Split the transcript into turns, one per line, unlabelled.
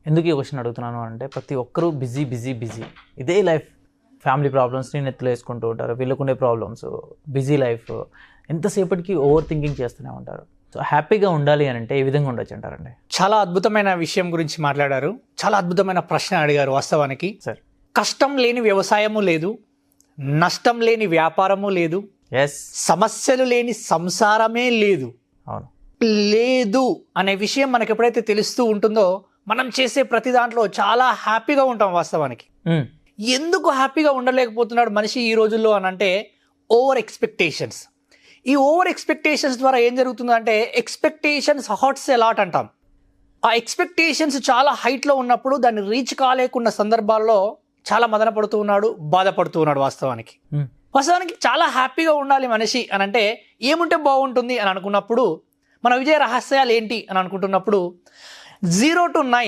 ఎందుకు ఈ క్వశ్చన్ అడుగుతున్నాను అంటే ప్రతి ఒక్కరూ బిజీ బిజీ బిజీ, ఇదే లైఫ్. ఫ్యామిలీ ప్రాబ్లమ్స్ని నెత్తిలో వేసుకుంటూ ఉంటారు, వీళ్ళకుండే ప్రాబ్లమ్స్, బిజీ లైఫ్, ఎంతసేపటికి ఓవర్ థింకింగ్ చేస్తూనే ఉంటారు. సో హ్యాపీగా ఉండాలి అని అంటే ఏ విధంగా ఉండొచ్చు అంటారండి?
చాలా అద్భుతమైన విషయం గురించి మాట్లాడారు, చాలా అద్భుతమైన ప్రశ్న అడిగారు. వాస్తవానికి
సార్,
కష్టం లేని వ్యవసాయము లేదు, నష్టం లేని వ్యాపారము లేదు,
ఎస్,
సమస్యలు లేని సంసారమే లేదు.
అవును.
లేదు అనే విషయం మనకి ఎప్పుడైతే తెలుస్తూ ఉంటుందో మనం చేసే ప్రతి దాంట్లో చాలా హ్యాపీగా ఉంటాం. వాస్తవానికి ఎందుకు హ్యాపీగా ఉండలేకపోతున్నాడు మనిషి ఈ రోజుల్లో అని అంటే ఓవర్ ఎక్స్పెక్టేషన్స్. ఈ ఓవర్ ఎక్స్పెక్టేషన్స్ ద్వారా ఏం జరుగుతుందంటే ఎక్స్పెక్టేషన్స్ హర్ట్స్ ఎ లాట్ అంటాం. ఆ ఎక్స్పెక్టేషన్స్ చాలా హైట్లో ఉన్నప్పుడు దాన్ని రీచ్ కాలేకున్న సందర్భాల్లో చాలా మదన పడుతూ ఉన్నాడు, బాధపడుతూ ఉన్నాడు. వాస్తవానికి చాలా హ్యాపీగా ఉండాలి మనిషి అని అంటే ఏముంటే బాగుంటుంది అని అనుకున్నప్పుడు మన విజయ రహస్యాలు ఏంటి అని అనుకుంటున్నప్పుడు 0 to 9